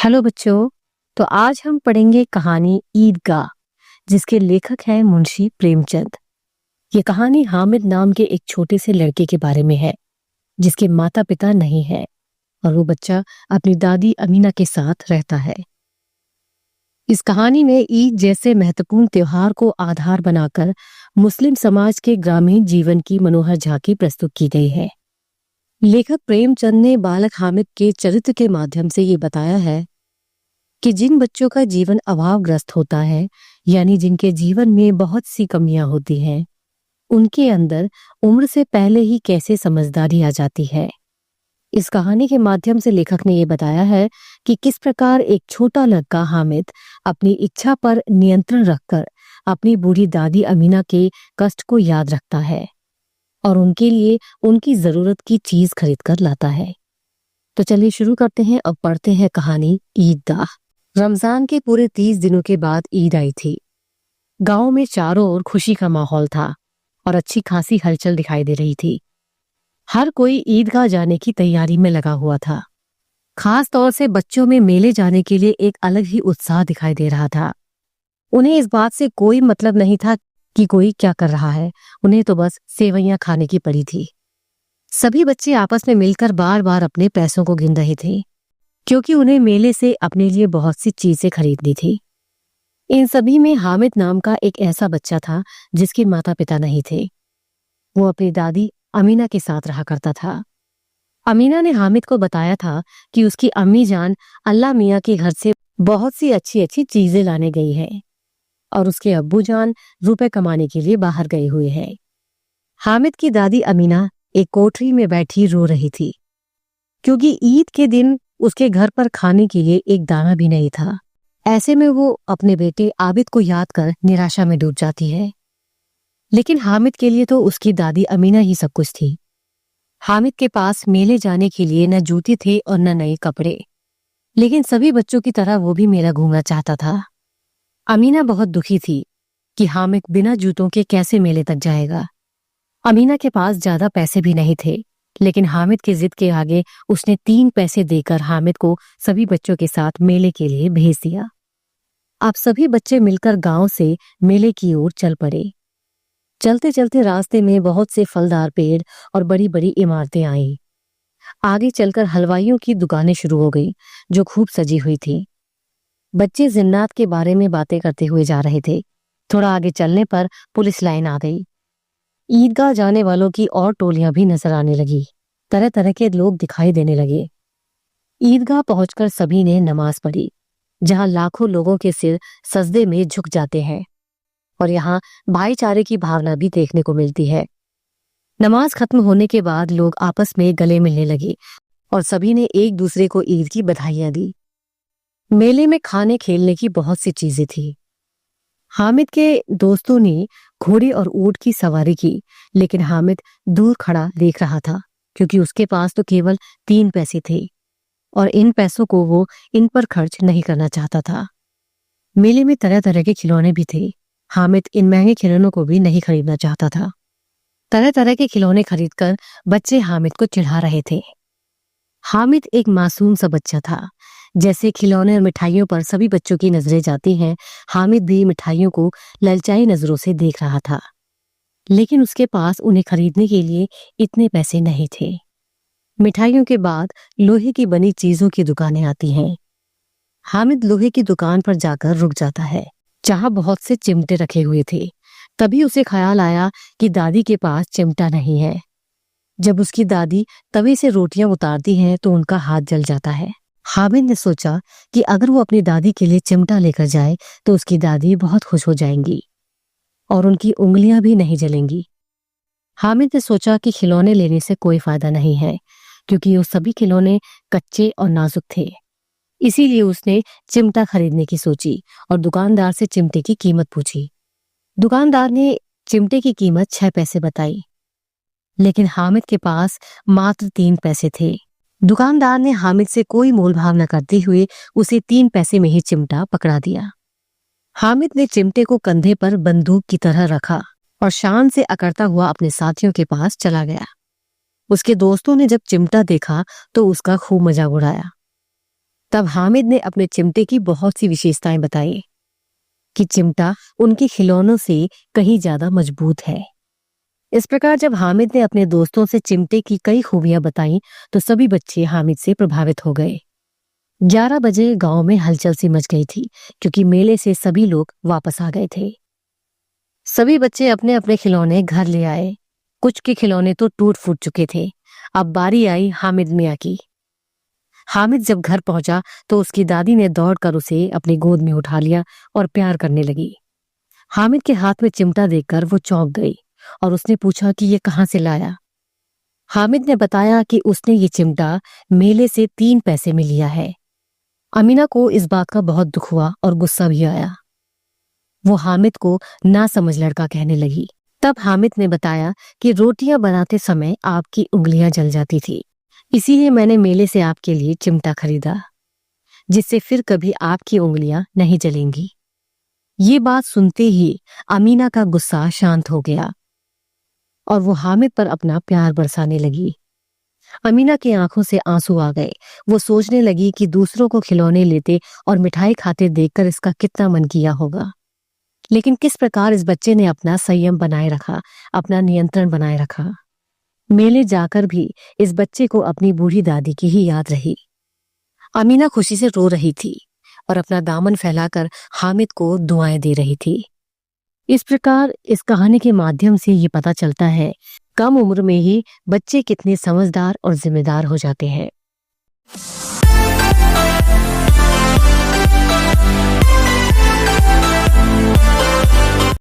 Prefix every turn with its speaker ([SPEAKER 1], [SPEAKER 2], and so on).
[SPEAKER 1] Hello बच्चों। तो आज हम पढ़ेंगे कहानी ईदगाह, जिसके लेखक हैं मुंशी प्रेमचंद। ये कहानी हामिद नाम के एक छोटे से लड़के के बारे में है, जिसके माता पिता नहीं है और वो बच्चा अपनी दादी अमीना के साथ रहता है। इस कहानी में ईद जैसे महत्वपूर्ण त्योहार को आधार बनाकर मुस्लिम समाज के ग्रामीण जीवन की मनोहर झांकी प्रस्तुत की गई है। लेखक प्रेमचंद ने बालक हामिद के चरित्र के माध्यम से ये बताया है कि जिन बच्चों का जीवन अभावग्रस्त होता है, यानी जिनके जीवन में बहुत सी कमियां होती हैं, उनके अंदर उम्र से पहले ही कैसे समझदारी आ जाती है। इस कहानी के माध्यम से लेखक ने यह बताया है कि किस प्रकार एक छोटा लड़का हामिद अपनी इच्छा पर नियंत्रण रखकर अपनी बूढ़ी दादी अमीना के कष्ट को याद रखता है और उनके लिए उनकी जरूरत की चीज खरीद कर लाता है। तो चलिए शुरू करते हैं और पढ़ते हैं कहानी ईदगाह। रमजान के पूरे 30 दिनों के बाद ईद आई थी। गांव में चारों ओर खुशी का माहौल था और अच्छी खासी हलचल दिखाई दे रही थी। हर कोई ईदगाह जाने की तैयारी में लगा हुआ था। खास तौर से बच्चों में मेले जाने के लिए एक अलग ही उत्साह दिखाई दे रहा था। उन्हें इस बात से कोई मतलब नहीं था कि कोई क्या कर रहा है, उन्हें तो बस सेवइयां खाने की पड़ी थी। सभी बच्चे आपस में मिलकर बार बार अपने पैसों को गिन रहे थे, क्योंकि उन्हें मेले से अपने लिए बहुत सी चीजें खरीदनी थी। इन सभी में हामिद नाम का एक ऐसा बच्चा था जिसके माता पिता नहीं थे। वो अपनी दादी अमीना के साथ रहा करता था। अमीना ने हामिद को बताया था कि उसकी अम्मी जान अल्लाह मियाँ के घर से बहुत सी अच्छी अच्छी चीजें लाने गई है और उसके अब्बू जान रुपए कमाने के लिए बाहर गए हुए हैं। हामिद की दादी अमीना एक कोठरी में बैठी रो रही थी, क्योंकि ईद के दिन उसके घर पर खाने के लिए एक दाना भी नहीं था। ऐसे में वो अपने बेटे आबिद को याद कर निराशा में डूब जाती है। लेकिन हामिद के लिए तो उसकी दादी अमीना ही सब कुछ थी। हामिद के पास मेले जाने के लिए न जूते थे और न नए कपड़े, लेकिन सभी बच्चों की तरह वो भी मेला घूमना चाहता था। अमीना बहुत दुखी थी कि हामिद बिना जूतों के कैसे मेले तक जाएगा। अमीना के पास ज्यादा पैसे भी नहीं थे, लेकिन हामिद की जिद के आगे उसने 3 पैसे देकर हामिद को सभी बच्चों के साथ मेले के लिए भेज दिया। अब सभी बच्चे मिलकर गांव से मेले की ओर चल पड़े। चलते चलते रास्ते में बहुत से फलदार पेड़ और बड़ी बड़ी इमारतें आईं। आगे चलकर हलवाइयों की दुकानें शुरू हो गई, जो खूब सजी हुई थी। बच्चे जिन्नात के बारे में बातें करते हुए जा रहे थे। थोड़ा आगे चलने पर पुलिस लाइन आ गई। ईदगाह जाने वालों की और टोलियां भी नजर आने लगी। तरह तरह के लोग दिखाई देने लगे। ईदगाह पहुंचकर सभी ने नमाज पढ़ी, जहां लाखों लोगों के सिर सजदे में झुक जाते हैं और यहाँ भाईचारे की भावना भी देखने को मिलती है। नमाज खत्म होने के बाद लोग आपस में गले मिलने लगे और सभी ने एक दूसरे को ईद की बधाइयां दी। मेले में खाने खेलने की बहुत सी चीजें थी। हामिद के दोस्तों ने घोड़े और ऊंट की सवारी की, लेकिन हामिद दूर खड़ा देख रहा था, क्योंकि उसके पास तो केवल 3 पैसे थे और इन पैसों को वो इन पर खर्च नहीं करना चाहता था। मेले में तरह तरह के खिलौने भी थे। हामिद इन महंगे खिलौनों को भी नहीं खरीदना चाहता था। तरह तरह के खिलौने खरीदकर बच्चे हामिद को चिढ़ा रहे थे। हामिद एक मासूम सा बच्चा था। जैसे खिलौने और मिठाइयों पर सभी बच्चों की नजरें जाती हैं, हामिद भी मिठाइयों को ललचाई नजरों से देख रहा था, लेकिन उसके पास उन्हें खरीदने के लिए इतने पैसे नहीं थे। मिठाइयों के बाद लोहे की बनी चीजों की दुकानें आती हैं। हामिद लोहे की दुकान पर जाकर रुक जाता है, जहां बहुत से चिमटे रखे हुए थे। तभी उसे ख्याल आया कि दादी के पास चिमटा नहीं है। जब उसकी दादी तवे से रोटियां उतारती हैं तो उनका हाथ जल जाता है। हामिद ने सोचा कि अगर वो अपनी दादी के लिए चिमटा लेकर जाए तो उसकी दादी बहुत खुश हो जाएंगी और उनकी उंगलियां भी नहीं जलेंगी। हामिद ने सोचा कि खिलौने लेने से कोई फायदा नहीं है, क्योंकि वो सभी खिलौने कच्चे और नाजुक थे। इसीलिए उसने चिमटा खरीदने की सोची और दुकानदार से चिमटे की कीमत पूछी। दुकानदार ने चिमटे की कीमत 6 पैसे बताई, लेकिन हामिद के पास मात्र 3 पैसे थे। दुकानदार ने हामिद से कोई मोलभाव न करते हुए उसे 3 पैसे में ही चिमटा पकड़ा दिया। हामिद ने चिमटे को कंधे पर बंदूक की तरह रखा और शान से अकड़ता हुआ अपने साथियों के पास चला गया। उसके दोस्तों ने जब चिमटा देखा तो उसका खूब मजाक उड़ाया। तब हामिद ने अपने चिमटे की बहुत सी विशेषताएं बताई कि चिमटा उनके खिलौनों से कहीं ज्यादा मजबूत है। इस प्रकार जब हामिद ने अपने दोस्तों से चिमटे की कई खूबियां बताई तो सभी बच्चे हामिद से प्रभावित हो गए। 11 बजे गांव में हलचल सी मच गई थी क्योंकि मेले से सभी लोग वापस आ गए थे। सभी बच्चे अपने अपने खिलौने घर ले आए। कुछ के खिलौने तो टूट फूट चुके थे। अब बारी आई हामिद मियाँ की। हामिद जब घर पहुंचा तो उसकी दादी ने दौड़कर उसे अपनी गोद में उठा लिया और प्यार करने लगी। हामिद के हाथ में चिमटा देखकर वो चौंक गई और उसने पूछा कि ये कहाँ से लाया। हामिद ने बताया कि उसने ये चिमटा मेले से 3 पैसे में लिया है। अमीना को इस बात का बहुत दुख हुआ और गुस्सा भी आया। वो हामिद को ना समझ लड़का कहने लगी। तब हामिद ने बताया कि रोटियां बनाते समय आपकी उंगलियां जल जाती थी, इसीलिए मैंने मेले से आपके लिए चिमटा खरीदा, जिससे फिर कभी आपकी उंगलियां नहीं जलेंगी। ये बात सुनते ही अमीना का गुस्सा शांत हो गया और वो हामिद पर अपना प्यार बरसाने लगी। अमीना की आंखों से आंसू आ गए। वो सोचने लगी कि दूसरों को खिलौने लेते और मिठाई खाते देखकर इसका कितना मन किया होगा, लेकिन किस प्रकार इस बच्चे ने अपना संयम बनाए रखा, अपना नियंत्रण बनाए रखा। मेले जाकर भी इस बच्चे को अपनी बूढ़ी दादी की ही याद रही। अमीना खुशी से रो रही थी और अपना दामन फैलाकर हामिद को दुआएं दे रही थी। इस प्रकार इस कहानी के माध्यम से ये पता चलता है कम उम्र में ही बच्चे कितने समझदार और जिम्मेदार हो जाते हैं।